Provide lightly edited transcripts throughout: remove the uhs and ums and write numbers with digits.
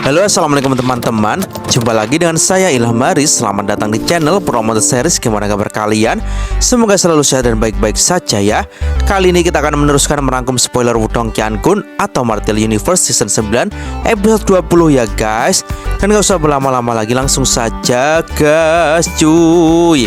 Halo, assalamualaikum teman-teman. Jumpa lagi dengan saya Ilham Baris. Selamat datang di channel Promoter Series. Gimana kabar kalian? Semoga selalu sehat dan baik-baik saja ya. Kali ini kita akan meneruskan merangkum spoiler Wudong Qiankun atau Martial Universe Season 9 episode 20 ya guys. Dan gak usah berlama-lama lagi, langsung saja gas cuy.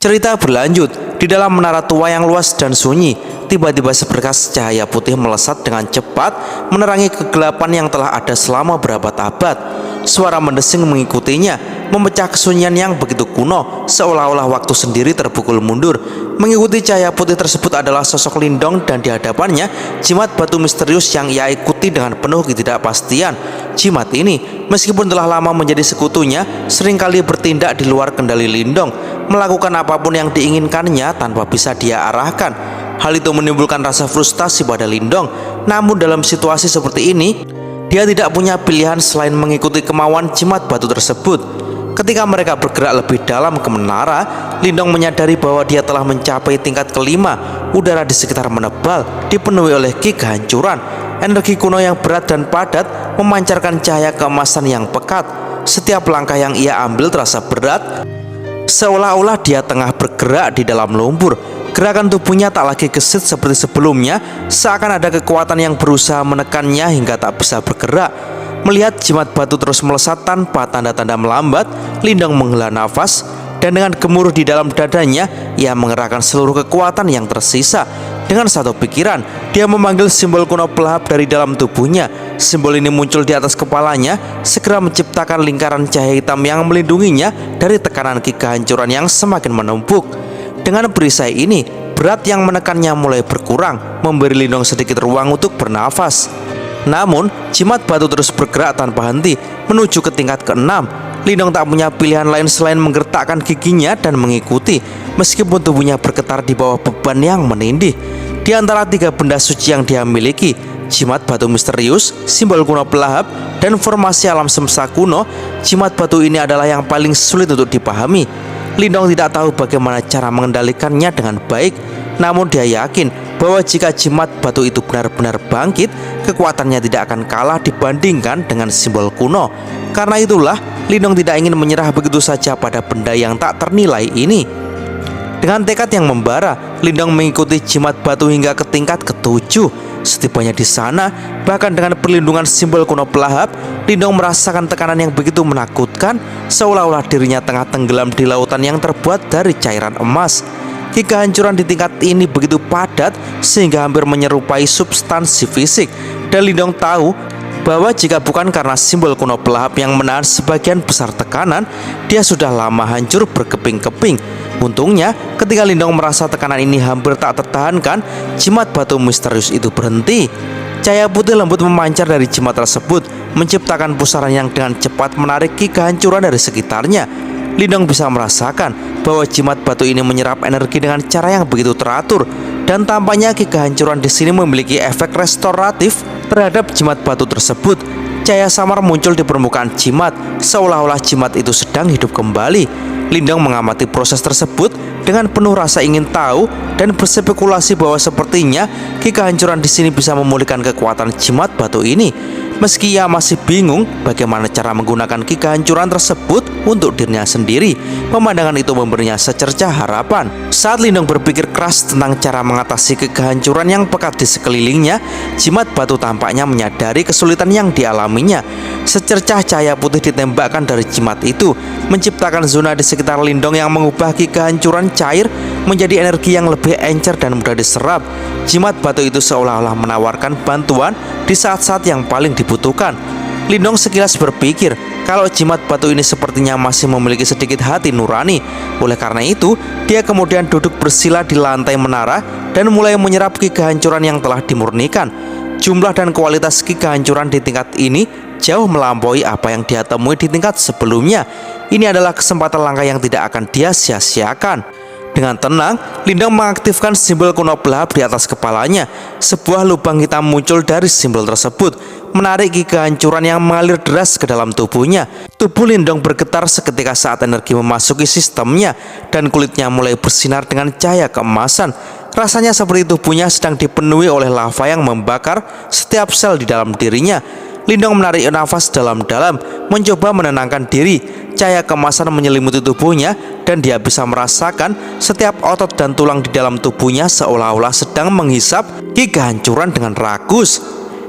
Cerita berlanjut. Di dalam menara tua yang luas dan sunyi, tiba-tiba seberkas cahaya putih melesat dengan cepat menerangi kegelapan yang telah ada selama berabad-abad. Suara mendesing mengikutinya, memecah kesunyian yang begitu kuno, seolah-olah waktu sendiri terpukul mundur. Mengikuti cahaya putih tersebut adalah sosok Lindong, dan di hadapannya jimat batu misterius yang ia ikuti dengan penuh ketidakpastian. Jimat ini, meskipun telah lama menjadi sekutunya, seringkali bertindak di luar kendali Lindong, melakukan apapun yang diinginkannya tanpa bisa dia arahkan. Hal itu menimbulkan rasa frustasi pada Lindong. Namun dalam situasi seperti ini, dia tidak punya pilihan selain mengikuti kemauan jimat batu tersebut. Ketika mereka bergerak lebih dalam ke menara, Lindong menyadari bahwa dia telah mencapai tingkat kelima. Udara di sekitar menebal, dipenuhi oleh ki kehancuran. Energi kuno yang berat dan padat memancarkan cahaya keemasan yang pekat. Setiap langkah yang ia ambil terasa berat, seolah-olah dia tengah bergerak di dalam lumpur. Gerakan tubuhnya tak lagi gesit seperti sebelumnya, seakan ada kekuatan yang berusaha menekannya hingga tak bisa bergerak. Melihat jimat batu terus melesat tanpa tanda-tanda melambat, Lindong menghela nafas, dan dengan gemuruh di dalam dadanya, ia mengerahkan seluruh kekuatan yang tersisa. Dengan satu pikiran, dia memanggil simbol kuno pelahap dari dalam tubuhnya. Simbol ini muncul di atas kepalanya, segera menciptakan lingkaran cahaya hitam yang melindunginya dari tekanan ki kehancuran yang semakin menumpuk. Dengan perisai ini, berat yang menekannya mulai berkurang, memberi Lindong sedikit ruang untuk bernafas. Namun, jimat batu terus bergerak tanpa henti menuju ke tingkat ke-6. Lindong tak punya pilihan lain selain menggertakkan giginya dan mengikuti, meskipun tubuhnya bergetar di bawah beban yang menindih. Di antara tiga benda suci yang dia miliki, jimat batu misterius, simbol kuno pelahap, dan formasi alam semesta kuno, jimat batu ini adalah yang paling sulit untuk dipahami. Lindong tidak tahu bagaimana cara mengendalikannya dengan baik, namun dia yakin bahwa jika jimat batu itu benar-benar bangkit, kekuatannya tidak akan kalah dibandingkan dengan simbol kuno. Karena itulah, Lindong tidak ingin menyerah begitu saja pada benda yang tak ternilai ini. Dengan tekad yang membara, Lindong mengikuti jimat batu hingga ke tingkat ke-7. Setibanya di sana, bahkan dengan perlindungan simbol kuno pelahap, Lindong merasakan tekanan yang begitu menakutkan, seolah-olah dirinya tengah tenggelam di lautan yang terbuat dari cairan emas. Ki kehancuran di tingkat ini begitu padat sehingga hampir menyerupai substansi fisik, dan Lindong tahu bahwa jika bukan karena simbol kuno pelahap yang menahan sebagian besar tekanan, dia sudah lama hancur berkeping-keping. Untungnya, ketika Lindong merasa tekanan ini hampir tak tertahankan, jimat batu misterius itu berhenti. Cahaya putih lembut memancar dari jimat tersebut, menciptakan pusaran yang dengan cepat menarik ki kehancuran dari sekitarnya. Lindong bisa merasakan bahwa jimat batu ini menyerap energi dengan cara yang begitu teratur, dan tampaknya ki kehancuran di sini memiliki efek restoratif terhadap jimat batu tersebut. Cahaya samar muncul di permukaan jimat, seolah-olah jimat itu sedang hidup kembali. Lindong mengamati proses tersebut dengan penuh rasa ingin tahu dan berspekulasi bahwa sepertinya ki kehancuran di sini bisa memulihkan kekuatan jimat batu ini. Meski ia masih bingung bagaimana cara menggunakan ki kehancuran tersebut untuk dirinya sendiri, pemandangan itu memberinya secercah harapan. Saat Lindong berpikir keras tentang cara mengatasi ki kehancuran yang pekat di sekelilingnya, jimat batu tampaknya menyadari kesulitan yang dialaminya. Secercah cahaya putih ditembakkan dari jimat itu, menciptakan zona di sekitar Lindong yang mengubah ki kehancuran cair menjadi energi yang lebih encer dan mudah diserap. Jimat batu itu seolah-olah menawarkan bantuan di saat-saat yang paling dibutuhkan. Lindong sekilas berpikir kalau jimat batu ini sepertinya masih memiliki sedikit hati nurani. Oleh karena itu, dia kemudian duduk bersila di lantai menara dan mulai menyerap ki kehancuran yang telah dimurnikan. Jumlah dan kualitas ki kehancuran di tingkat ini jauh melampaui apa yang dia temui di tingkat sebelumnya. Ini adalah kesempatan langka yang tidak akan dia sia-siakan. Dengan tenang, Lindong mengaktifkan simbol kuno pelahap di atas kepalanya. Sebuah lubang hitam muncul dari simbol tersebut, menarik ki kehancuran yang mengalir deras ke dalam tubuhnya. Tubuh Lindong bergetar seketika saat energi memasuki sistemnya, dan kulitnya mulai bersinar dengan cahaya keemasan. Rasanya seperti tubuhnya sedang dipenuhi oleh lava yang membakar setiap sel di dalam dirinya. Lindong menarik nafas dalam-dalam, mencoba menenangkan diri. Cahaya kemasan menyelimuti tubuhnya dan dia bisa merasakan setiap otot dan tulang di dalam tubuhnya seolah-olah sedang menghisap kehancuran dengan rakus.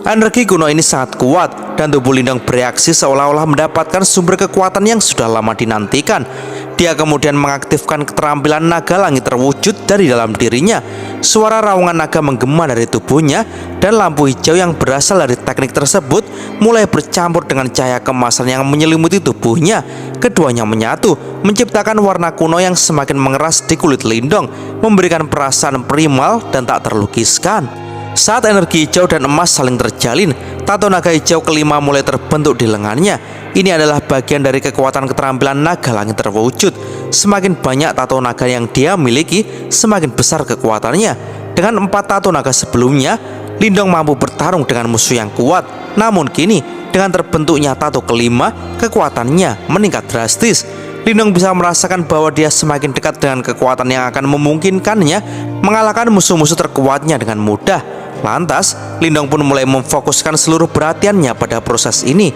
Energi kuno ini sangat kuat dan tubuh Lindong bereaksi seolah-olah mendapatkan sumber kekuatan yang sudah lama dinantikan. Dia kemudian mengaktifkan keterampilan naga langit terwujud dari dalam dirinya. Suara raungan naga menggema dari tubuhnya dan lampu hijau yang berasal dari teknik tersebut mulai bercampur dengan cahaya kemasan yang menyelimuti tubuhnya. Keduanya menyatu, menciptakan warna kuno yang semakin mengeras di kulit Lindong, memberikan perasaan primal dan tak terlukiskan. Saat energi hijau dan emas saling terjalin, tato naga hijau kelima mulai terbentuk di lengannya. Ini adalah bagian dari kekuatan keterampilan naga langit terwujud. Semakin banyak tato naga yang dia miliki, semakin besar kekuatannya. Dengan 4 tato naga sebelumnya, Lindong mampu bertarung dengan musuh yang kuat. Namun kini, dengan terbentuknya tato kelima, kekuatannya meningkat drastis. Lindong bisa merasakan bahwa dia semakin dekat dengan kekuatan yang akan memungkinkannya mengalahkan musuh-musuh terkuatnya dengan mudah. Lantas, Lindong pun mulai memfokuskan seluruh perhatiannya pada proses ini.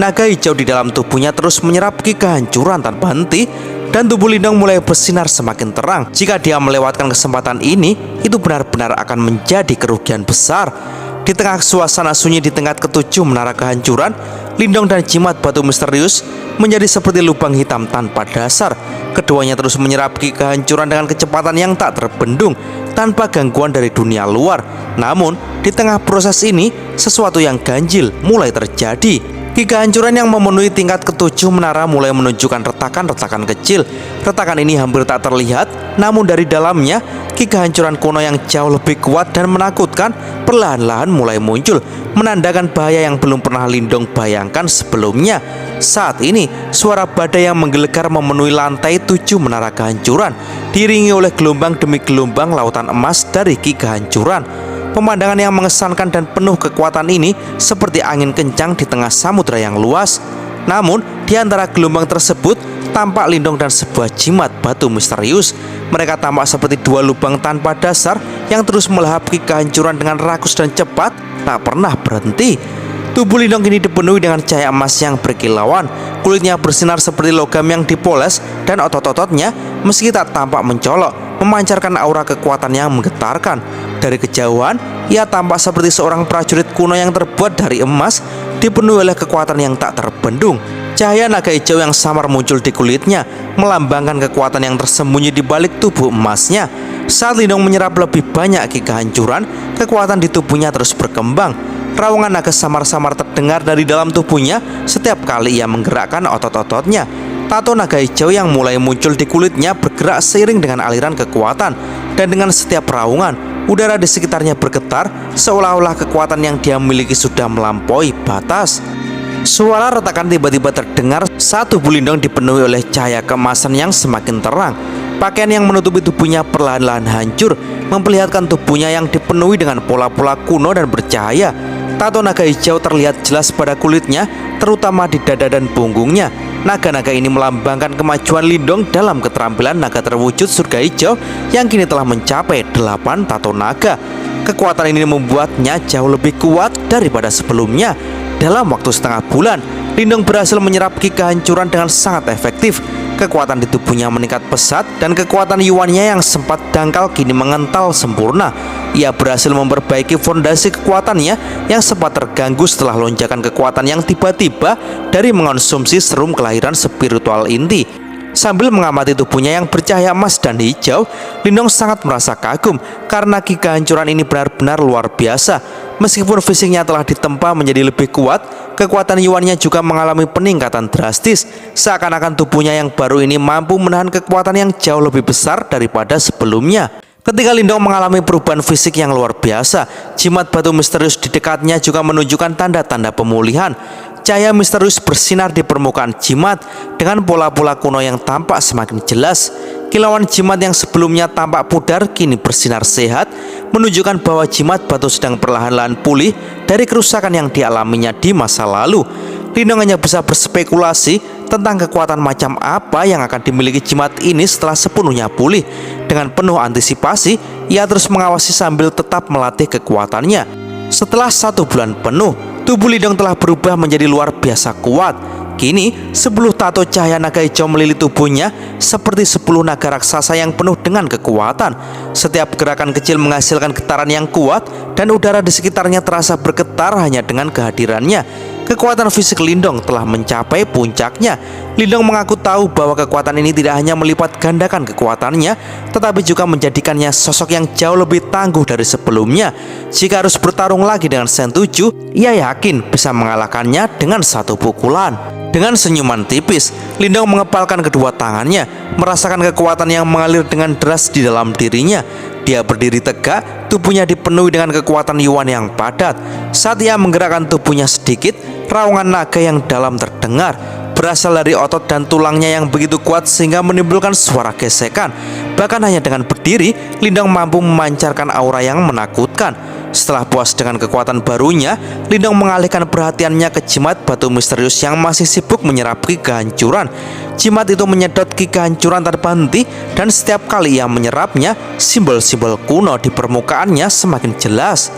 Naga hijau di dalam tubuhnya terus menyerap kehancuran tanpa henti, dan tubuh Lindong mulai bersinar semakin terang. Jika dia melewatkan kesempatan ini, itu benar-benar akan menjadi kerugian besar. Di tengah suasana sunyi di tingkat ketujuh menara kehancuran, Lindong dan jimat batu misterius menjadi seperti lubang hitam tanpa dasar. Keduanya terus menyerap kehancuran dengan kecepatan yang tak terbendung, tanpa gangguan dari dunia luar. Namun, di tengah proses ini, sesuatu yang ganjil mulai terjadi. Kehancuran yang memenuhi tingkat ketujuh menara mulai menunjukkan retakan-retakan kecil. Retakan ini hampir tak terlihat, namun dari dalamnya, kehancuran kuno yang jauh lebih kuat dan menakutkan perlahan-lahan mulai muncul, menandakan bahaya yang belum pernah Lindong bayangkan sebelumnya. Saat ini, suara badai yang menggelegar memenuhi lantai 7 menara kehancuran, diiringi oleh gelombang demi gelombang lautan emas dari kehancuran. Pemandangan yang mengesankan dan penuh kekuatan ini seperti angin kencang di tengah samudera yang luas. Namun, di antara gelombang tersebut tampak Lindong dan sebuah jimat batu misterius. Mereka tampak seperti dua lubang tanpa dasar yang terus melahap kehancuran dengan rakus dan cepat, tak pernah berhenti. Tubuh Lindong ini dipenuhi dengan cahaya emas yang berkilauan. Kulitnya bersinar seperti logam yang dipoles dan otot-ototnya meski tak tampak mencolok, memancarkan aura kekuatan yang menggetarkan. Dari kejauhan, ia tampak seperti seorang prajurit kuno yang terbuat dari emas, dipenuhi oleh kekuatan yang tak terbendung. Cahaya naga hijau yang samar muncul di kulitnya, melambangkan kekuatan yang tersembunyi di balik tubuh emasnya. Saat Lindong menyerap lebih banyak kehancuran, kekuatan di tubuhnya terus berkembang. Raungan naga samar-samar terdengar dari dalam tubuhnya setiap kali ia menggerakkan otot-ototnya. Tato naga hijau yang mulai muncul di kulitnya bergerak seiring dengan aliran kekuatan, dan dengan setiap raungan, udara di sekitarnya bergetar seolah-olah kekuatan yang dia miliki sudah melampaui batas. Suara retakan tiba-tiba terdengar saat tubuh Lindong dipenuhi oleh cahaya keemasan yang semakin terang. Pakaian yang menutupi tubuhnya perlahan-lahan hancur, memperlihatkan tubuhnya yang dipenuhi dengan pola-pola kuno dan bercahaya. Tato naga hijau terlihat jelas pada kulitnya, terutama di dada dan punggungnya. Naga-naga ini melambangkan kemajuan Lindong dalam keterampilan naga terwujud surga hijau yang kini telah mencapai 8 tato naga. Kekuatan ini membuatnya jauh lebih kuat daripada sebelumnya. Dalam waktu setengah bulan, Lindong berhasil menyerap kehancuran dengan sangat efektif. Kekuatan di tubuhnya meningkat pesat dan kekuatan yuannya yang sempat dangkal kini mengental sempurna. Ia berhasil memperbaiki fondasi kekuatannya yang sempat terganggu setelah lonjakan kekuatan yang tiba-tiba dari mengonsumsi serum kelahiran spiritual inti. Sambil mengamati tubuhnya yang bercahaya emas dan hijau, Lindong sangat merasa kagum karena kehancuran ini benar-benar luar biasa. Meskipun fisiknya telah ditempa menjadi lebih kuat, kekuatan yuannya juga mengalami peningkatan drastis. Seakan-akan tubuhnya yang baru ini mampu menahan kekuatan yang jauh lebih besar daripada sebelumnya. Ketika Lindong mengalami perubahan fisik yang luar biasa, jimat batu misterius di dekatnya juga menunjukkan tanda-tanda pemulihan. Cahaya misterius bersinar di permukaan jimat dengan pola-pola kuno yang tampak semakin jelas. Kilauan jimat yang sebelumnya tampak pudar kini bersinar sehat, menunjukkan bahwa jimat batu sedang perlahan-lahan pulih dari kerusakan yang dialaminya di masa lalu. Lindong hanya bisa berspekulasi tentang kekuatan macam apa yang akan dimiliki jimat ini setelah sepenuhnya pulih. Dengan penuh antisipasi, ia terus mengawasi sambil tetap melatih kekuatannya. Setelah 1 bulan penuh, tubuh Lindong telah berubah menjadi luar biasa kuat. Kini 10 tato cahaya naga hijau melilit tubuhnya seperti 10 naga raksasa yang penuh dengan kekuatan. Setiap gerakan kecil menghasilkan getaran yang kuat dan udara di sekitarnya terasa bergetar hanya dengan kehadirannya. Kekuatan fisik Lindong telah mencapai puncaknya. Lindong mengaku tahu bahwa kekuatan ini tidak hanya melipat gandakan kekuatannya, tetapi juga menjadikannya sosok yang jauh lebih tangguh dari sebelumnya. Jika harus bertarung lagi dengan Sentoju, ia yakin bisa mengalahkannya dengan satu pukulan. Dengan senyuman tipis, Lindong mengepalkan kedua tangannya, merasakan kekuatan yang mengalir dengan deras di dalam dirinya. Dia berdiri tegak, tubuhnya dipenuhi dengan kekuatan Yuan yang padat. Saat ia menggerakkan tubuhnya sedikit, raungan naga yang dalam terdengar, berasal dari otot dan tulangnya yang begitu kuat sehingga menimbulkan suara gesekan. Bahkan hanya dengan berdiri, Lindong mampu memancarkan aura yang menakutkan. Setelah puas dengan kekuatan barunya, Lindong mengalihkan perhatiannya ke jimat batu misterius yang masih sibuk menyerap ki kehancuran. Jimat itu menyedot ki kehancuran tanpa henti, dan setiap kali ia menyerapnya, simbol-simbol kuno di permukaannya semakin jelas.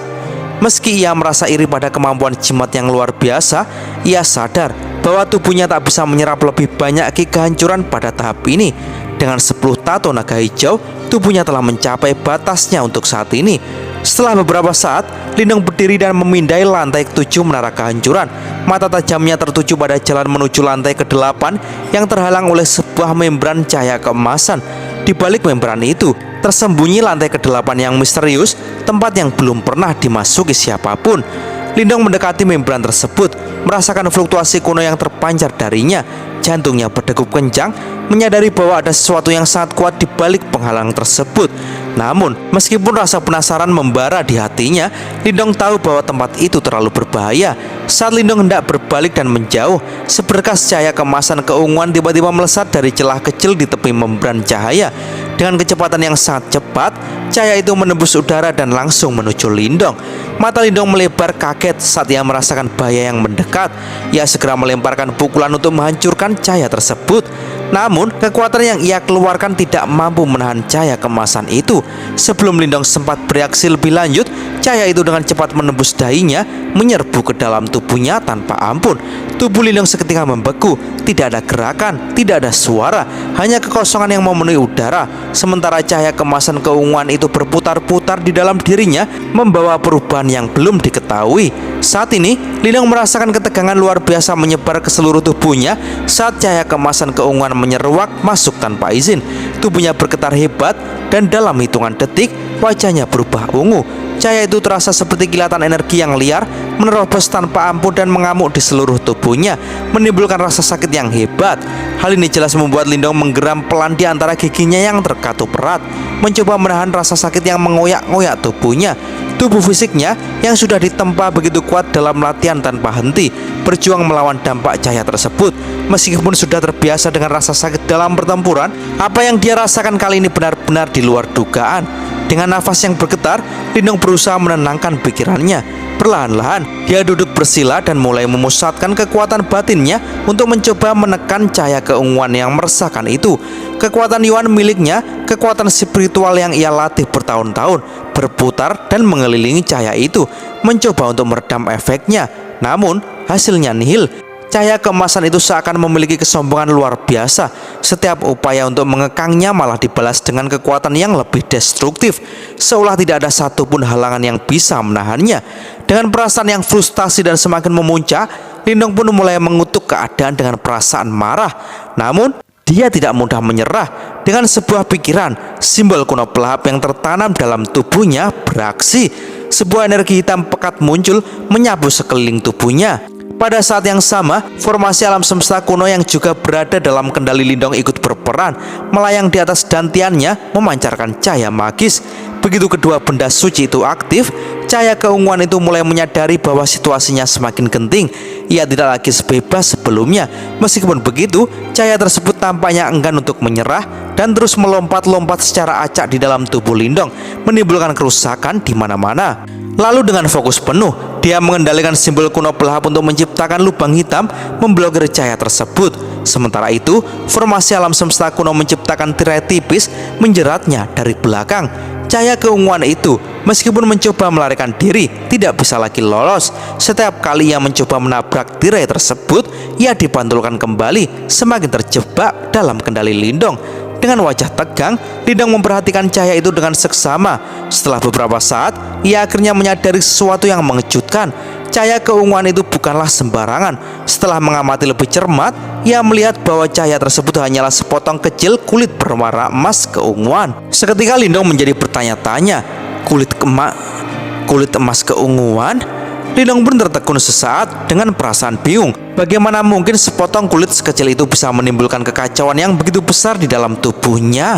Meski ia merasa iri pada kemampuan jimat yang luar biasa, ia sadar bahwa tubuhnya tak bisa menyerap lebih banyak ki kehancuran pada tahap ini. Dengan 10 tato naga hijau, tubuhnya telah mencapai batasnya untuk saat ini. Setelah beberapa saat, Lindong berdiri dan memindai lantai ke-7 menara kehancuran. Mata tajamnya tertuju pada jalan menuju lantai ke-8 yang terhalang oleh sebuah membran cahaya keemasan. Di balik membran itu, tersembunyi lantai ke-8 yang misterius, tempat yang belum pernah dimasuki siapapun. Lindong mendekati membran tersebut, merasakan fluktuasi kuno yang terpancar darinya. Jantungnya berdegup kencang, menyadari bahwa ada sesuatu yang sangat kuat di balik penghalang tersebut. Namun, meskipun rasa penasaran membara di hatinya, Lindong tahu bahwa tempat itu terlalu berbahaya. Saat Lindong hendak berbalik dan menjauh, seberkas cahaya kemasan keunguan tiba-tiba melesat dari celah kecil di tepi membran cahaya. Dengan kecepatan yang sangat cepat, cahaya itu menembus udara dan langsung menuju Lindong. Mata Lindong melebar kaget saat ia merasakan bahaya yang mendekat. Ia segera melemparkan pukulan untuk menghancurkan cahaya tersebut. Namun, kekuatan yang ia keluarkan tidak mampu menahan cahaya kemasan itu. Sebelum Lindong sempat bereaksi lebih lanjut, cahaya itu dengan cepat menembus dahinya, menyerbu ke dalam tubuhnya tanpa ampun. Tubuh Lindong seketika membeku, tidak ada gerakan, tidak ada suara, hanya kekosongan yang memenuhi udara. Sementara cahaya kemasan keunguan itu berputar-putar di dalam dirinya, membawa perubahan yang belum diketahui. Saat ini, Lindong merasakan ketegangan luar biasa menyebar ke seluruh tubuhnya saat cahaya kemasan keunguan menyeruak masuk tanpa izin. Tubuhnya bergetar hebat dan dalam hitungan detik, wajahnya berubah ungu. Cahaya itu terasa seperti kilatan energi yang liar, menerobos tanpa ampun dan mengamuk di seluruh tubuhnya, menimbulkan rasa sakit yang hebat. Hal ini jelas membuat Lindong menggeram pelan di antara giginya yang terkatup erat, mencoba menahan rasa sakit yang mengoyak-ngoyak tubuhnya. Tubuh fisiknya yang sudah ditempa begitu kuat dalam latihan tanpa henti, berjuang melawan dampak cahaya tersebut. Meskipun sudah terbiasa dengan rasa sakit dalam pertempuran, apa yang dia rasakan kali ini benar-benar di luar dugaan. Dengan nafas yang bergetar, Lindong berusaha menenangkan pikirannya. Perlahan-lahan, dia duduk bersila dan mulai memusatkan kekuatan batinnya untuk mencoba menekan cahaya keunguan yang meresahkan itu. Kekuatan Yuan miliknya, kekuatan spiritual yang ia latih bertahun-tahun, berputar dan mengelilingi cahaya itu, mencoba untuk meredam efeknya. Namun, hasilnya nihil. Cahaya keemasan itu seakan memiliki kesombongan luar biasa. Setiap upaya untuk mengekangnya malah dibalas dengan kekuatan yang lebih destruktif, seolah tidak ada satupun halangan yang bisa menahannya. Dengan perasaan yang frustasi dan semakin memuncak, Lindong pun mulai mengutuk keadaan dengan perasaan marah. Namun, dia tidak mudah menyerah. Dengan sebuah pikiran, simbol kuno pelahap yang tertanam dalam tubuhnya beraksi. Sebuah energi hitam pekat muncul menyapu sekeliling tubuhnya. Pada saat yang sama, formasi alam semesta kuno yang juga berada dalam kendali Lindong ikut berperan, melayang di atas dantiannya memancarkan cahaya magis. Begitu kedua benda suci itu aktif, cahaya keunguan itu mulai menyadari bahwa situasinya semakin genting. Ia tidak lagi sebebas sebelumnya. Meskipun begitu, cahaya tersebut tampaknya enggan untuk menyerah dan terus melompat-lompat secara acak di dalam tubuh Lindong, menimbulkan kerusakan di mana-mana. Lalu dengan fokus penuh, dia mengendalikan simbol kuno pelahap untuk menciptakan lubang hitam memblokir cahaya tersebut. Sementara itu, formasi alam semesta kuno menciptakan tirai tipis menjeratnya dari belakang. cahaya keunguan itu meskipun mencoba melarikan diri tidak bisa lagi lolos. Setiap kali ia mencoba menabrak tirai tersebut, ia dipantulkan kembali, semakin terjebak dalam kendali Lindong. Dengan wajah tegang, Lindong memperhatikan cahaya itu dengan seksama. Setelah beberapa saat, ia akhirnya menyadari sesuatu yang mengejutkan. Cahaya keunguan itu bukanlah sembarangan. Setelah mengamati lebih cermat, ia melihat bahwa cahaya tersebut hanyalah sepotong kecil kulit berwarna emas keunguan. Seketika Lindong menjadi bertanya-tanya, kulit emas keunguan? Lindong pun tertegun sesaat dengan perasaan bingung. Bagaimana mungkin sepotong kulit sekecil itu bisa menimbulkan kekacauan yang begitu besar di dalam tubuhnya?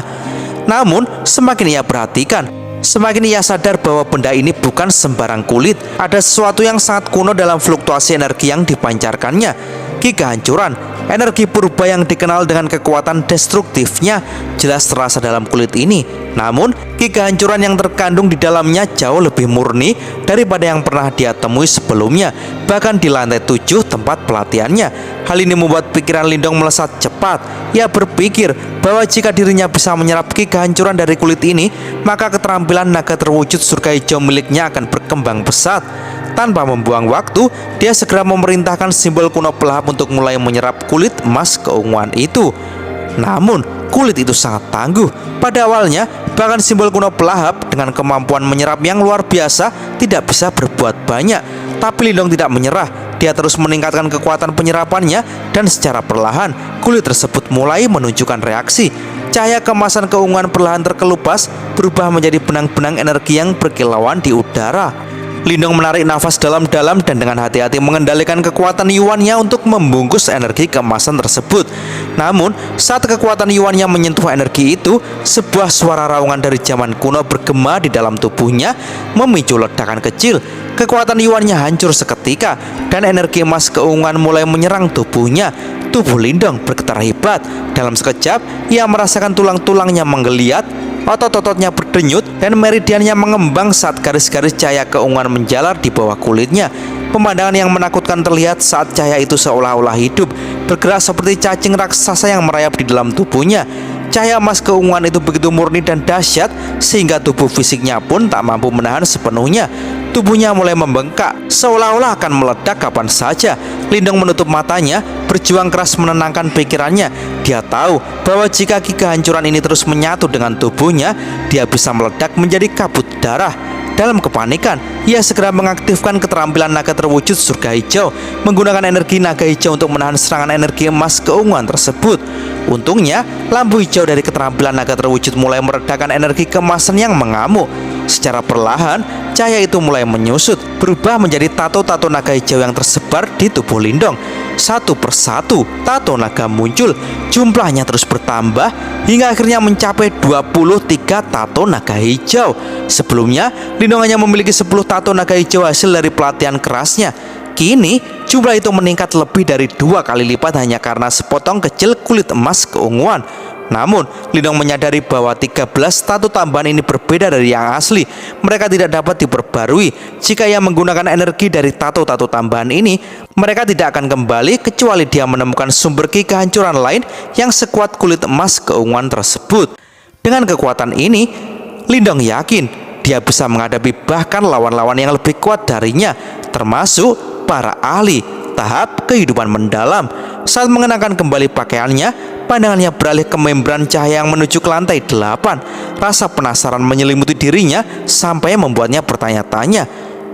Namun, semakin ia perhatikan, semakin ia sadar bahwa benda ini bukan sembarang kulit. Ada sesuatu yang sangat kuno dalam fluktuasi energi yang dipancarkannya. Ki kehancuran, energi purba yang dikenal dengan kekuatan destruktifnya jelas terasa dalam kulit ini. Namun, ki kehancuran yang terkandung di dalamnya jauh lebih murni daripada yang pernah dia temui sebelumnya, bahkan di lantai 7 tempat pelatihannya. Hal ini membuat pikiran Lindong melesat cepat. Ia berpikir bahwa jika dirinya bisa menyerap ki kehancuran dari kulit ini, maka keterampilan naga terwujud surga hijau miliknya akan berkembang pesat. Tanpa membuang waktu, dia segera memerintahkan simbol kuno pelahap untuk mulai menyerap kulit emas keunguan itu. Namun, kulit itu sangat tangguh. Pada awalnya, bahkan simbol kuno pelahap dengan kemampuan menyerap yang luar biasa tidak bisa berbuat banyak. Tapi Lindong tidak menyerah. Dia terus meningkatkan kekuatan penyerapannya dan secara perlahan, kulit tersebut mulai menunjukkan reaksi. Cahaya kemasan keunguan perlahan terkelupas, berubah menjadi benang-benang energi yang berkilauan di udara. Lindong menarik nafas dalam-dalam dan dengan hati-hati mengendalikan kekuatan yuannya untuk membungkus energi keemasan tersebut. Namun, saat kekuatan yuannya menyentuh energi itu, sebuah suara raungan dari zaman kuno bergema di dalam tubuhnya, memicu ledakan kecil. Kekuatan yuannya hancur seketika dan energi emas keunguan mulai menyerang tubuhnya. Tubuh Lindong bergetar hebat. Dalam sekejap, ia merasakan tulang-tulangnya menggeliat, otot-ototnya berdenyut, dan meridiannya mengembang saat garis-garis cahaya keunguan menjalar di bawah kulitnya. Pemandangan yang menakutkan terlihat saat cahaya itu seolah-olah hidup, bergerak seperti cacing raksasa yang merayap di dalam tubuhnya. Cahaya emas keunguan itu begitu murni dan dahsyat sehingga tubuh fisiknya pun tak mampu menahan sepenuhnya. Tubuhnya mulai membengkak, seolah-olah akan meledak kapan saja. Lindong menutup matanya, berjuang keras menenangkan pikirannya. Dia tahu bahwa jika ki kehancuran ini terus menyatu dengan tubuhnya, dia bisa meledak menjadi kabut darah. Dalam kepanikan, ia segera mengaktifkan keterampilan naga terwujud surga hijau, menggunakan energi naga hijau untuk menahan serangan energi emas keunguan tersebut. Untungnya, lampu hijau dari keterampilan naga terwujud mulai meredakan energi keemasan yang mengamuk. Secara perlahan, cahaya itu mulai menyusut, berubah menjadi tato-tato naga hijau yang tersebar di tubuh Lindong. Satu persatu, tato naga muncul. Jumlahnya terus bertambah hingga akhirnya mencapai 23 tato naga hijau. Sebelumnya, Lindong hanya memiliki 10 tato naga hijau hasil dari pelatihan kerasnya. Kini, jumlah itu meningkat lebih dari 2 kali lipat hanya karena sepotong kecil kulit emas keunguan. Namun, Lindong menyadari bahwa 13 tato tambahan ini berbeda dari yang asli. Mereka tidak dapat diperbarui. Jika ia menggunakan energi dari tato-tato tambahan ini, mereka tidak akan kembali kecuali dia menemukan sumber ki kehancuran lain yang sekuat kulit emas keunguan tersebut. Dengan kekuatan ini, Lindong yakin dia bisa menghadapi bahkan lawan-lawan yang lebih kuat darinya, termasuk para ahli tahap kehidupan mendalam. Saat mengenakan kembali pakaiannya, pandangannya beralih ke membran cahaya yang menuju ke lantai 8. Rasa penasaran menyelimuti dirinya sampai membuatnya bertanya-tanya,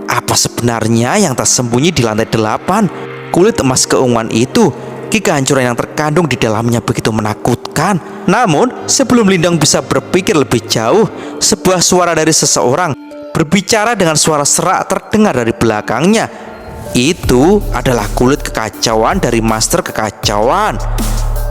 apa sebenarnya yang tersembunyi di lantai 8? Kulit emas keunguan itu, ki kehancuran yang terkandung di dalamnya begitu menakutkan. Namun, sebelum Lindong bisa berpikir lebih jauh, sebuah suara dari seseorang berbicara dengan suara serak terdengar dari belakangnya. Itu adalah kulit kekacauan dari Master Kekacauan.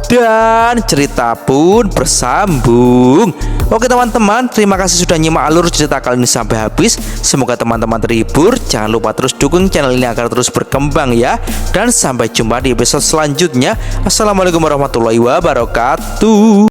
Dan cerita pun bersambung. Oke teman-teman, terima kasih sudah nyimak alur cerita kali ini sampai habis. Semoga teman-teman terhibur. Jangan lupa terus dukung channel ini agar terus berkembang ya. Dan sampai jumpa di episode selanjutnya. Assalamualaikum warahmatullahi wabarakatuh.